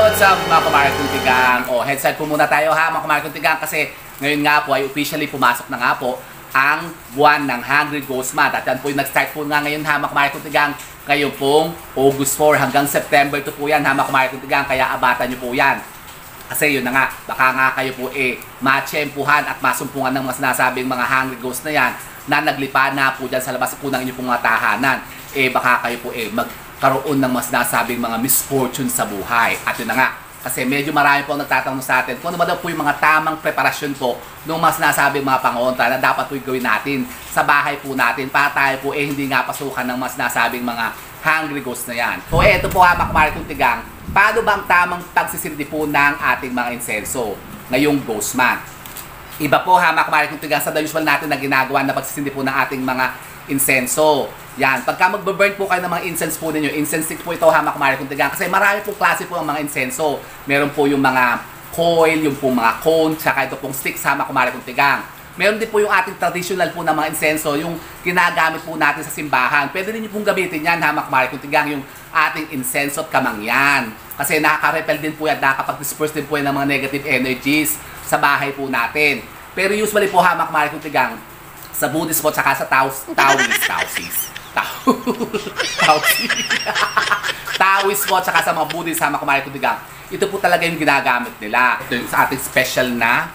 What's up mga kumare kong tigang? Headset po muna tayo ha mga kumare kong tigang kasi ngayon nga po ay officially pumasok na nga po ang buwan ng Hungry Ghost Month. At yan po yung nag-start po nga ngayon ha mga kumare kong tigang. Ngayon pong August 4 hanggang September 2 po yan ha mga kumare kong tigang. Kaya abatan nyo po yan. Kasi yun na nga, baka nga kayo po matsyempuhan at masumpungan ng mga sinasabing mga Hungry Ghost na yan na naglipa na po dyan sa labas po ng inyong pong mga tahanan. Baka kayo po magkaroon ng mas nasabing mga misfortune sa buhay. At yun na nga, kasi medyo marami po nagtatanong sa atin kung ano ba daw po yung mga tamang preparasyon po ng mas nasabing mga pangontra na dapat po gawin natin sa bahay po natin para tayo po hindi nga pasukan ng mas nasabing mga Hungry Ghost na yan. So eto po ha mga kumare kong tigang, paano bang tamang pagsisindi po ng ating mga insenso ngayong Ghost Month? Iba po ha mga kumare kong tigang sa the usual natin na ginagawa na pagsisindi po ng ating mga insenso. Yan, pagka magbe-burn po kayo ng mga incense po ninyo, incense stick po ito ha mga kumare kong tigang kasi marami po klase po ang mga insenso. Meron po yung mga coil, yung po mga cone, tsaka ito pong sticks ha mga kumare kong tigang. Meron din po yung ating traditional po na mga insenso, yung ginagamit po natin sa simbahan. Pwede rin yung pong gamitin yan ha mga kumare kong tigang, yung ating insenso at kamangyan. Kasi nakaka-repel din po yan, nakakapag-disperse din po yan ng mga negative energies sa bahay po natin. Pero usually po ha mga kumare kong tigang, sa Buddhist po tsaka sa Taoist po tsaka sa mga Buddhist ha mga kumare kong tigang, ito po talaga yung ginagamit nila. Ito yung sa ating special na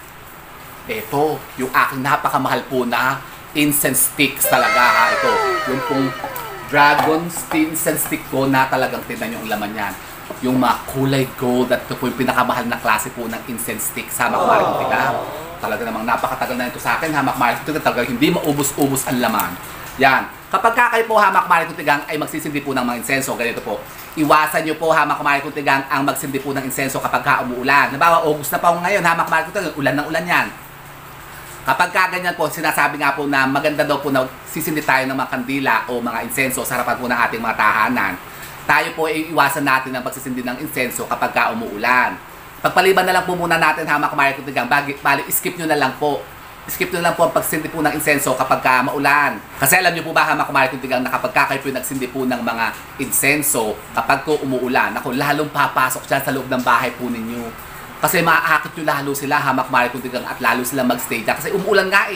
yung aking napakamahal po na incense sticks talaga ha. Ito, yung pong dragon incense stick ko na talagang tignan yung laman yan. Yung mga kulay gold at ito po yung pinakamahal na klase po ng incense sticks ha mga kumare kong tigang. Talaga namang napakatagal na ito sa akin ha mga kumare kong tigang, talaga hindi maubos-ubos ang laman. Yan. Kapag kayo po ha mga kumare kong tigang ay magsisindi po ng mga insenso, ganito po. Iwasan nyo po ha mga kumare kong tigang ang magsindi po ng insenso kapag umuulan. Halimbawa, August na pa ngayon ha mga kumare kong tigang, ulan ng ulan yan. Kapag kaganyan po, sinasabi nga po na maganda daw po na sisindi tayo ng mga kandila o mga insenso sa harapan po ng ating mga tahanan. Tayo po ay iwasan natin ang pagsisindi ng insenso kapag umuulan. Pagpaliban na lang po muna natin ha mga kumare kong tigang, bali skip nyo na lang po. Skip nyo lang po ang pagsindi po ng insenso kapag maulan. Kasi alam nyo po ba ha mga kumare kong tigang na kapag kayo po nagsindi po ng mga insenso kapag umuulan, ako lalong papasok dyan sa loob ng bahay po ninyo. Kasi maaakit nyo lalo sila ha mga kumare kong tigang at lalo sila magstay dyan. Kasi umuulan nga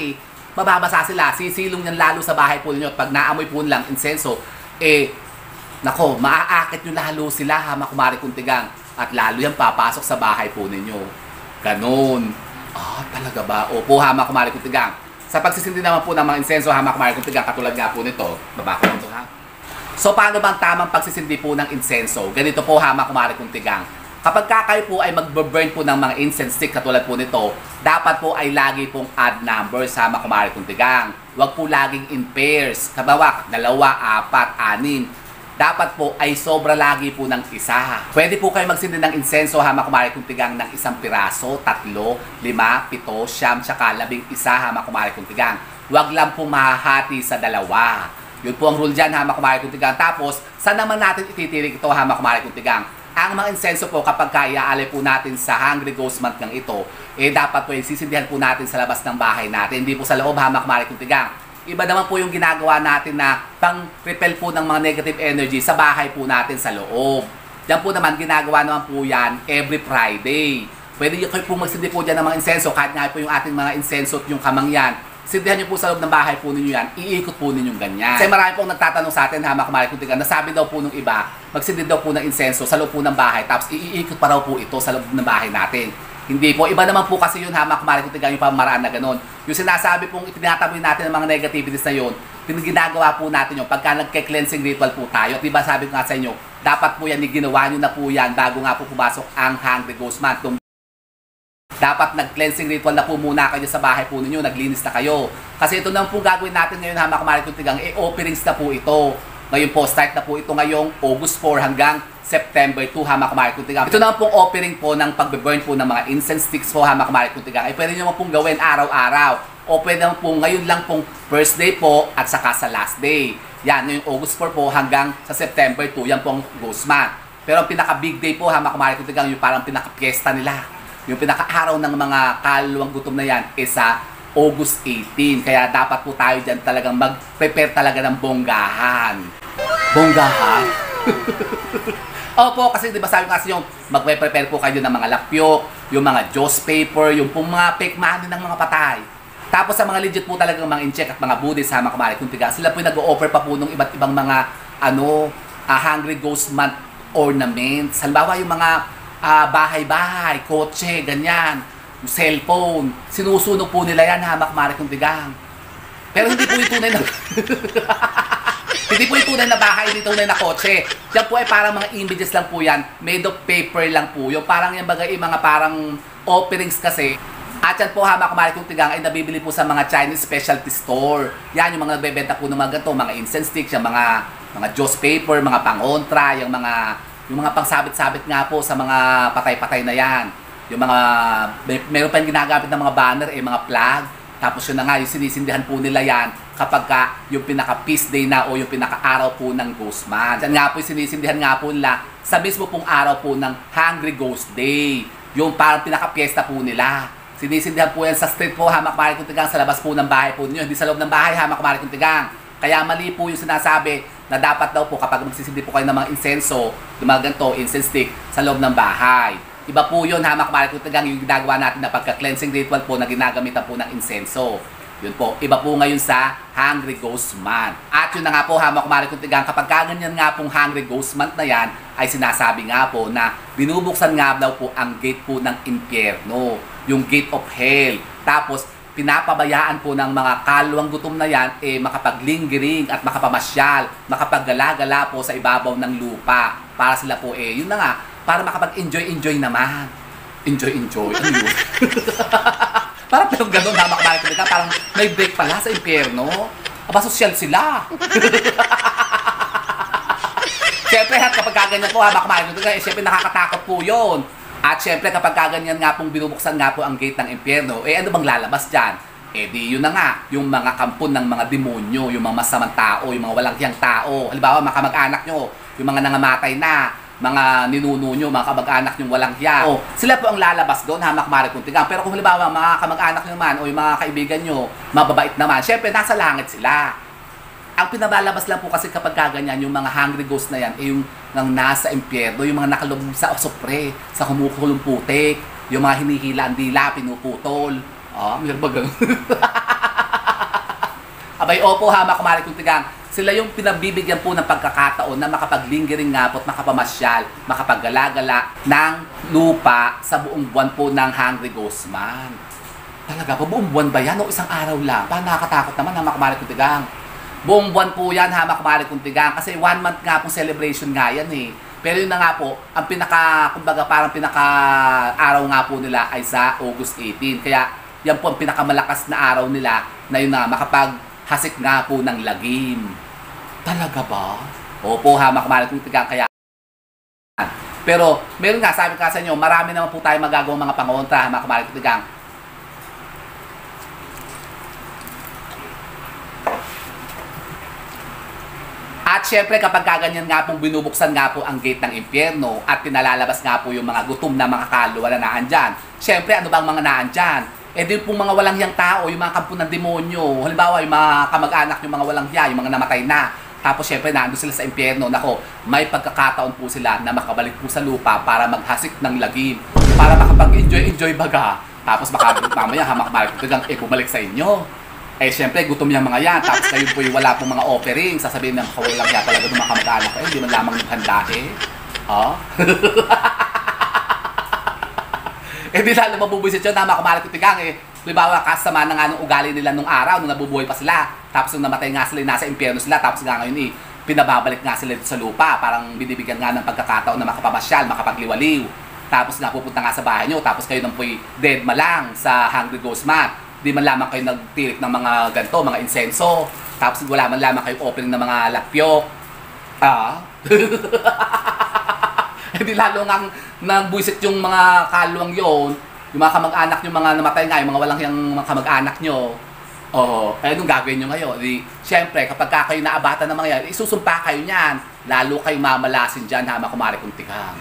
mababasa sila, sisilong yan lalo sa bahay po ninyo at pag naamoy po nilang insenso, nako, maaakit nyo lalo sila ha mga kumare kong tigang at lalo yan papasok sa bahay po ninyo. Ganon. Talaga ba? Opo ha mga kumare kong tigang. Sa pagsisindi naman po ng mga insenso ha mga kumare kong tigang, katulad nga po nito, baba ko nito ha. So paano bang tamang pagsisindi po ng insenso? Ganito po ha mga kumare kong tigang. Kapag kayo po ay magbe-burn po ng mga incense stick katulad po nito, dapat po ay lagi pong odd numbers sa mga kumare kong tigang. Huwag po laging in pairs. Kabawa, 2, 4, 6. Dapat po ay sobra lagi po ng isa. Pwede po kayo magsindi ng insenso ha mga kumare kong tigang ng 1 piraso, 3, 5, 7, 9, tsaka 11 ha mga kumare kong tigang. Huwag lang po mahahati sa 2. Yun po ang rule dyan ha mga kumare kong tigang. Tapos, saan naman natin ititirik ito ha mga kumare kong tigang? Ang mga insenso po kapag iaalay po natin sa Hungry Ghost Month ng ito, dapat po sisindihan po natin sa labas ng bahay natin, hindi po sa loob ha mga kumare kong tigang. Iba naman po yung ginagawa natin na pang-repel po ng mga negative energy sa bahay po natin sa loob. Yan po naman, ginagawa naman po yan every Friday. Pwede kayo po magsindi po dyan ng mga insenso, kahit nga po yung ating mga insenso at yung kamangyan. Sindihan nyo po sa loob ng bahay po ninyo yan, iikot po ninyong ganyan. Kasi marami pong nagtatanong sa atin ha mga kumare kong tigang, nasabi daw po nung iba, magsindi daw po ng insenso sa loob po ng bahay, tapos iikot pa raw po ito sa loob ng bahay natin. Hindi po, iba naman po kasi yun ha mga kumare kong tigang, yung pamaraan na ganun. Yung sinasabi pong itinataboy natin ng mga negativities na yun, ginagawa po natin yun pagka nagke-cleansing ritual po tayo. At diba sabi ko nga sa inyo, dapat po yan, ginawa nyo na po yan bago nga po pumasok ang Hungry Ghost Month. Dapat nag-cleansing ritual na po muna kayo sa bahay po ninyo, naglinis na kayo. Kasi ito naman po gagawin natin ngayon ha mga kumare kong tigang, offerings na po ito. Ngayon po, start na po ito ngayong August 4 hanggang September 2 ha mga kumare kong tigang. Ito naman pong offering po ng pagbe-burn po ng mga incense sticks po ha mga kumare kong tigang. Pwede nyo pong gawin araw-araw. O pwede naman po ngayon lang pong first day po at saka sa last day. Yan, ngayong August 4 po hanggang sa September 2, yan pong Ghost Month. Pero ang pinaka-big day po ha mga kumare kong tigang, yung parang pinaka-fiesta nila. Yung pinaka-araw ng mga kaluluwang gutom na yan is sa August 18. Kaya dapat po tayo dyan talagang mag-prepare talaga ng bonggahan. Bonggahan? Opo, kasi di ba sabi kasi yung magpe-prepare po kayo ng mga lapyok, yung mga Diyos paper, yung pong mga fake money ng mga patay. Tapos sa mga legit po talagang mga incheck at mga Buddhist ha, mga kumari kung tiga, sila po nag-o-offer pa po ng iba't ibang mga Hungry Ghost Month ornaments. Halimbawa yung mga bahay-bahay, kotse, ganyan, yung cellphone, sinusunog po nila yan ha, mga kumari kung tigang. Pero hindi po yung tunay na hindi po yung tunay na bahay, hindi tunay na kotse. Yan po ay parang mga images lang po yan. Made of paper lang po. Yung parang yung bagay, mga parang offerings kasi. At yan po ha, mga kumari kong tigang ay nabibili po sa mga Chinese specialty store. Yan yung mga nagbebenta po ng mga ganito, mga incense sticks, yung mga Diyos paper, mga pangontra, yung mga pangsabit-sabit nga po sa mga patay-patay na yan. Yung mga, meron pa yung ginagamit ng mga banner, mga flag. Tapos yun na nga, yung sinisindihan po nila yan kapag yung pinaka-feast day na o yung pinaka-araw po ng Ghost Month. Yan nga po yung sinisindihan nga po nila sa mismo pong araw po ng Hungry Ghost Day. Yung parang pinaka-fiesta po nila. Sinisindihan po yan sa street po, hamak kumari kung tigang, sa labas po ng bahay po ninyo. Hindi sa loob ng bahay, hamak kumari kung tigang. Kaya mali po yung sinasabi na dapat daw po kapag magsisindi po kayo ng mga insenso, yung mga ganito, incense stick, sa loob ng bahay. Iba po yun, hamak kumari kung tigang, yung ginagawa natin na pagka-cleansing ritual po na ginagamitan po ng insenso. Yun po, iba po ngayon sa Hungry Ghost Month. At yun na nga po, hamak kumari kung tigang, kapag kaganyan nga pong Hungry Ghost Month na yan, ay sinasabi nga po na binubuksan nga daw po ang gate po ng impyerno, yung gate of hell. Tapos, pinapabayaan po ng mga kaluluwang gutom na yan, makapaglingering at makapamasyal, makapaggala-gala po sa ibabaw ng lupa. Para sila po yun na nga, para makapag-enjoy naman. Enjoy. Ano yun? Parang pero gano'n na makabalik ko parang may break pala sa impyerno. Aba, sosyal sila. Siyempre, kapag kaganyan po, makabalik ko siyempre nakakatakot po yun. At siyempre, kapag kaganyan nga pong binubuksan nga po ang gate ng impyerno, ano bang lalabas dyan? Di yun na nga, yung mga kampon ng mga demonyo, yung mga masamang tao, yung mga walang hiyang tao. Halimbawa, mga kamag-anak nyo, yung mga nangamatay na, mga ninuno nyo, mga kamag-anak nyo walang hiya. Sila po ang lalabas doon, hamak mari kung tigang. Pero kung halimbawa, mga kamag-anak nyo naman, o yung mga kaibigan nyo, mababait naman, siyempre, nasa langit sila. Ang pinabalabas lang po kasi kapag kaganyan, yung mga hungry ghost na yan, yung nasa impyerno, yung mga nakalubog sa osopre, sa kumukulong putik, yung mga hinihila ang dila, pinuputol. May ba ganun? Abay, opo, hamak mari kung tigang. Sila yung pinabibigyan po ng pagkakataon na makapaglingering nga po at makapamasyal, makapaggala-gala ng lupa sa buong buwan po ng Hungry Ghost Month. Talaga po, buong buwan ba yan o isang araw lang? Parang nakakatakot naman, hamak mari kung tigang. Buong buwan po yan, hamak mari kung tigang. Kasi 1 month nga pong celebration nga yan Pero yun na nga po, ang kumbaga parang pinaka-araw nga po nila ay sa August 18. Kaya yan po ang pinakamalakas na araw nila na yun na makapaghasik nga po ng lagim. Talaga ba? Opo, hamak mari kung tigang. Kaya pero meron nga, sabi ka sa inyo, marami naman po tayo magagawang mga pangontra, hamak mari kung tigang. At syempre kapag kaganyan nga pong binubuksan nga po ang gate ng impyerno at pinalalabas nga po yung mga gutom na mga kaluluwa na naandyan. Syempre ano bang mga naandyan? Din pong mga walang hiyang tao, yung mga kampo ng demonyo. Halimbawa yung mga kamag-anak yung mga walang hiya, yung mga namatay na. Tapos syempre naandun sila sa impyerno. Nako, may pagkakataon po sila na makabalik po sa lupa para maghasik ng lagim. Para makapag-enjoy baga. Tapos baka mamaya hamak-balik bumalik sa inyo. Siyempre, gutom yung mga yan. Tapos kayo po yung wala pong mga offering. Sasabihin ng kawalang yan talaga ng mga kamag-anak kayo. Hindi man lamang naghanda Di lalo mabubuisit yun. Tama, kumalat ko tigang Halimbawa, kasama na nga nung ugali nila nung araw, nung nabubuhay pa sila. Tapos nung namatay nga sila, nasa impyerno sila. Tapos nga ngayon pinababalik nga sila sa lupa. Parang binibigyan nga ng pagkakataon na makapamasyal, makapagliwaliw. Tapos nga pupunta nga sa bahay nyo. Tapos kayo nang po'y dead malang sa Hungry Ghost Month. Di man lamang kayo nagtirik ng mga ganito, mga insenso. Tapos wala man lamang kayo opening ng mga lapyok. Hindi lalo nga nagbuisit yung mga kaluluwang yon, yung mga kamag-anak nyo, mga namatay nga, yung mga walang yung mga kamag-anak nyo. Anong gagawin nyo ngayon? Siyempre, kapag kayo naabatan ng mga yan, isusumpa kayo niyan. Lalo kayo mamalasin dyan, hamak kumari kung tigang.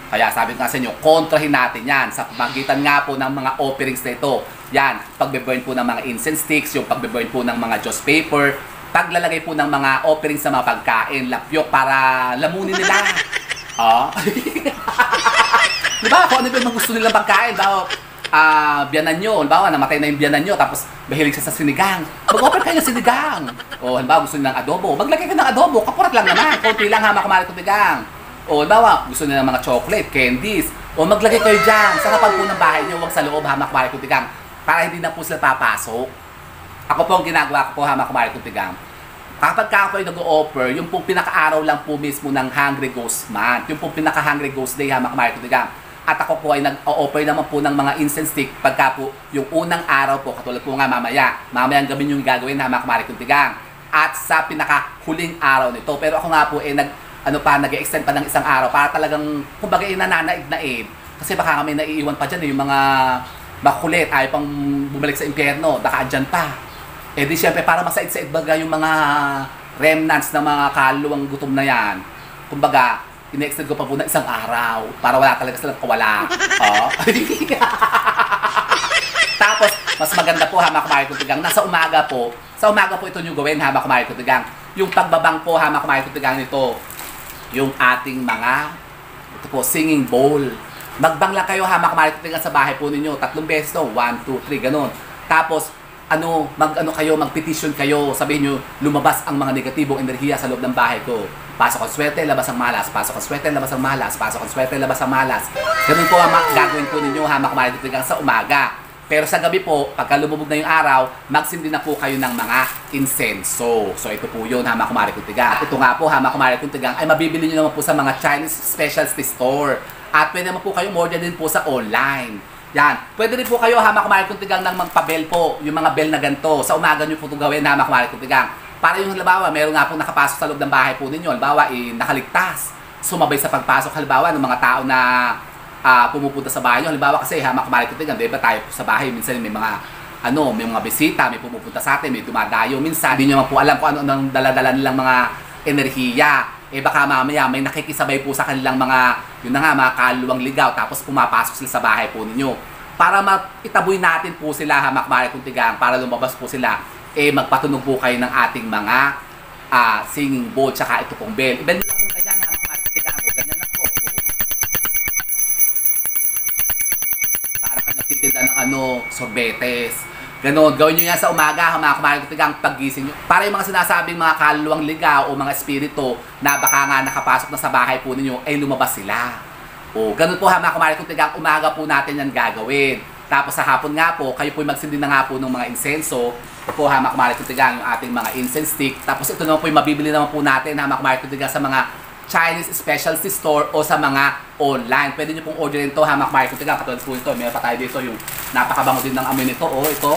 Kaya sabi ko nga sa inyo, kontrahin natin yan sa magitan nga po ng mga offerings na ito. Yan, pagbe-burn po ng mga incense sticks, yung pagbe-burn po ng mga Diyos paper, paglalagay po ng mga offerings sa mga pagkain, lapyok para lamunin nila. Oh. Di ba? Kung ano ba yung gusto nilang pagkain, daw, biyanan nyo, halimbawa, namatay na yung biyanan nyo, tapos mahilig siya sa sinigang. Mag-offer kayo ng sinigang. O, halimbawa, gusto nilang adobo. Maglagay kayo ng adobo, kapurat lang naman. Konti lang hamak-malik kutigang. O, halimbawa, gusto nilang mga chocolate, candies. O, maglagay kayo dyan. Sa harapan po ng bahay nyo, huwag sa loob hamak-malik kutigang. Para hindi na po sila papasok. Ako po ang ginagawa ko po hamak-malik kutigang. Kapag ka ako ay nag-o-offer, yung pong pinaka-araw lang po mismo ng Hungry Ghost Month, yung pong pinaka-Hungry Ghost Day, hamak-malik kutigang. At ako po ay nag-o-offer naman po ng mga incense stick pagka po yung unang araw po, katulad po nga mamayang gabi yung gagawin hamak-malik kutigang. At sa pinaka-huling araw nito, pero ako nga po nag-extend pa ng isang araw para talagang, kumbaga, nananaig-naig. Kasi baka kami naiiwan pa dyan, yung mga makulit, ayaw pang bumalik sa impyerno, baka andyan pa. Eh di syempre, para masait-sait baga yung mga remnants ng mga kaluwang gutom na yan. Kumbaga, ine-extend ko pa po na isang araw para wala talaga silang kawala. Oh. Tapos, mas maganda po hamak-malik kutigang. Nasa umaga po, sa umaga po ito nyo gawin hamak-malik kutigang. Yung pagbabang po hamak-malik kutigang nito, yung ating mga, ito po, singing bowl. Magbang lang kayo hamak-malik kutigang sa bahay po ninyo. 3 beses to, 1, 2, 3, ganun. Tapos, mag-petition kayo, sabihin nyo, lumabas ang mga negatibong enerhiya sa loob ng bahay ko. Pasok ang swerte, labas ang malas. Pasok ang swerte, labas ang malas. Pasok ang swerte, labas ang malas. Ganun po ang gagawin po ninyo hamak-malik kutigang sa umaga. Pero sa gabi po, pagka lumubog na yung araw, magsindi na po kayo ng mga insenso. So ito po yun, hamak-malik kutigang. Ito nga po, hamak-malik kutigang, ay mabibili nyo naman po sa mga Chinese specialty store. At pwede naman po kayo order din po sa online. Yan. Pwede rin po kayo hamak-malik kutigang ng magpa-bell po, yung mga bell na ganito. Sa umaga nyo po itong gawin hamak-malik kutigang. Para yung halimbawa, meron nga pong nakapasok sa loob ng bahay po ninyo. Halimbawa, nakaligtas. Sumabay sa pagpasok halimbawa ng mga tao na pumupunta sa bahay nyo. Halimbawa kasi hamak-malik kutigang, di ba tayo po sa bahay, minsan may mga bisita, may pumupunta sa atin, may dumadayo. Minsan, hindi nyo man po alam kung ano ang dala-dala nilang mga enerhiya. Eh baka mamaya may nakikisabay po sa kanilang mga, yun na nga, mga kaluwang ligaw, tapos pumapasok sila sa bahay po ninyo. Para itaboy natin po sila hamak-malik kutigang, para lumabas po sila, magpatunog po kayo ng ating mga singing bowl, tsaka ito pong bell. Iba nyo lang kung ganyan hamak-malik kutigang, ganyan lang po. Para kayo nagtitinda ng sorbetes. Ganon, gawin nyo yan sa umaga, hamak-malik kutigang, paggising nyo. Para yung mga sinasabing mga kaluwang ligaw o mga espiritu na baka nga nakapasok na sa bahay po ninyo, ay lumabas sila. O, ganun po hamak-malik kutigang, umaga po natin yan gagawin. Tapos sa hapon nga po, kayo po magsindi na nga po ng mga insenso. Ito po hamak-malik kutigang, yung ating mga incense stick. Tapos ito naman po yung mabibili naman po natin hamak-malik kutigang sa mga Chinese specialty store o sa mga online. Pwede nyo pong orderin ito hamak-malik kutigang. Katulad po ito, meron pa tayo dito yung napakabango din ng amoy nito. O ito,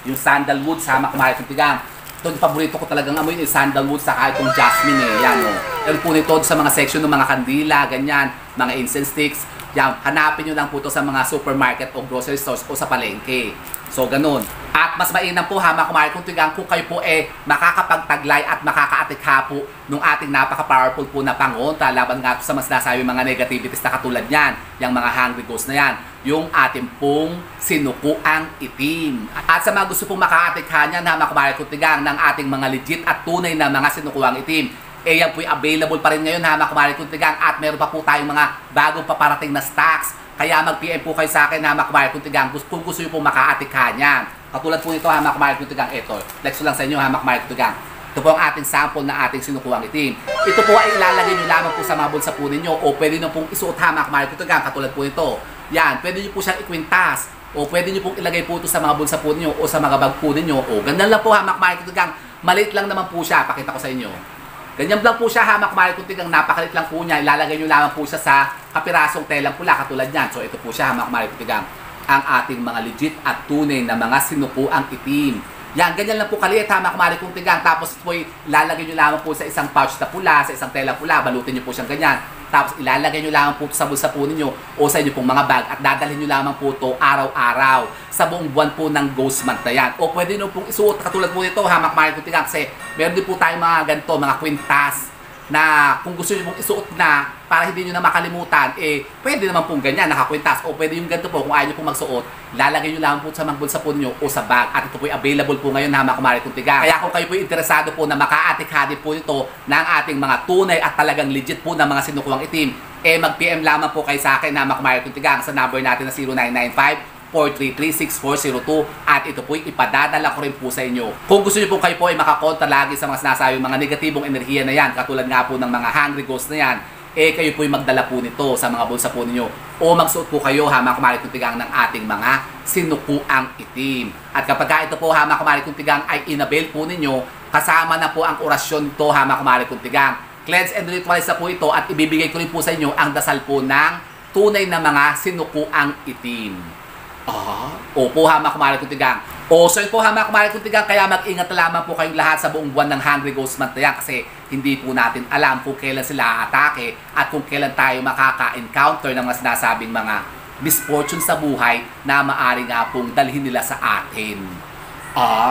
yung sandalwood sa hamak-malik kutigang. Ito yung paborito ko talagang amoy, yung sandalwood saka itong jasmine yan o. Yan po nito sa mga section ng mga kandila, ganyan, mga incense sticks. Yan, hanapin nyo lang po ito sa mga supermarket o grocery stores o sa palengke. So, ganun. At mas mainam po hamak-malik kutigang kung kayo po makakapagtaglay at makakaatikha po nung ating napaka-powerful po na pangontra laban nga sa mas nasabi mga negativities na katulad yan, yung mga hungry ghosts na yan, yung ating pong sinukuang itim. At sa mga gusto pong makaatikha niyan hamak-malik kutigang ng ating mga legit at tunay na mga sinukuang itim, yan po available pa rin ngayon hamak-malik kutigang, at meron pa po tayong mga bagong paparating na stocks. Kaya mag-PM po kayo sa akin hamak-malik kutigang kung gusto nyo po makaatikha niyan. Katulad po nito hamak-malik kutigang, ito. Flex lang sa inyo hamak-malik kutigang. Ito po ang ating sample na ating sinukuang itim. Ito po ay ilalagay nyo lamang po sa mga bulsa po ninyo, o pwede nyo pong isuot hamak-malik kutigang katulad po nito. Yan, pwede nyo po siyang ikwintas, o pwede nyo pong ilagay po ito sa mga bulsa po ninyo o sa mga bag po ninyo. O ganda lang po hamak-malik kutigang. Maliit lang naman po siya, pakita ko sa inyo. Ganyan lang po siya hamak-malik kutigang, napakalit lang po niya. Ilalagay nyo lamang po siya sa kapirasong telang pula katulad niyan. So ito po siya hamak-malik kutigang, ang ating mga legit at tunay na mga sinukuang itim. Yan, ganyan lang po kaliit hamak-malik kutigang. Tapos po ilalagay nyo lamang po sa isang pouch na pula, sa isang telang pula, balutin nyo po siyang ganyan. Tapos ilalagay nyo lamang po sa bulsa po ninyo o sa inyo pong mga bag, at dadalhin nyo lamang po ito araw-araw sa buong buwan po ng Ghost Month na yan. O pwede nyo pong isuot katulad po nito hamak-malik kutigang, kasi meron din po tayong mga ganito, mga kwintas. na kung gusto niyo pong isuot na para hindi niyo na makalimutan, pwede naman pong ganyan, nakakwintas. O pwede yung ganito po, kung ayaw niyo pong magsuot, lalagay niyo lang po sa mga bulsa po niyo o sa bag. At ito po available po ngayon, mga kumare kong tigang. Kaya kung kayo po interesado po na makaatik-hadik po ito ng ating mga tunay at talagang legit po na mga sinukuhang itim, mag-PM lamang po kayo sa akin, mga kumare kong tigang, sa number natin na 0995 433-6402 at ito po ipadadala ko rin po sa inyo. Kung gusto niyo po kayo po ay makakonta lagi sa mga sinasabing mga negatibong enerhiya na yan, katulad nga po ng mga hungry ghost na yan, kayo po ay magdala po nito sa mga bulsa po ninyo o magsuot po kayo, mga kumare kong tigang, ng ating mga sinukuang itim. At kapag ito po, mga kumare kong tigang, ay inabail po ninyo, kasama na po ang orasyon nito, mga kumare kong tigang. Cleanse and ritualize na po ito at ibibigay ko rin po sa inyo ang dasal po ng tunay na mga sinukuang itim. Opo, mga kumare kong tigang. So yun po, mga kumare kong tigang, kaya mag-ingat na lamang po kayong lahat sa buong buwan ng Hungry Ghost Month na yan kasi hindi po natin alam kung kailan sila aatake at kung kailan tayo makaka-encounter ng mga sinasabing mga misfortune sa buhay na maaari nga pong dalhin nila sa atin.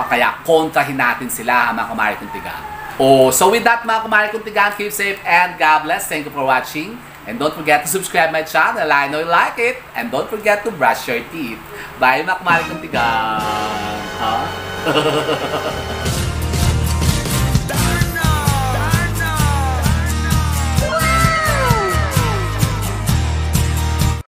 Kaya kontrahin natin sila, mga kumare kong tigang. So with that, mga kumare kong tigang, keep safe and God bless. Thank you for watching. And don't forget to subscribe my channel. I know you like it. And don't forget to brush your teeth. Bye, mga kumare kong tigang.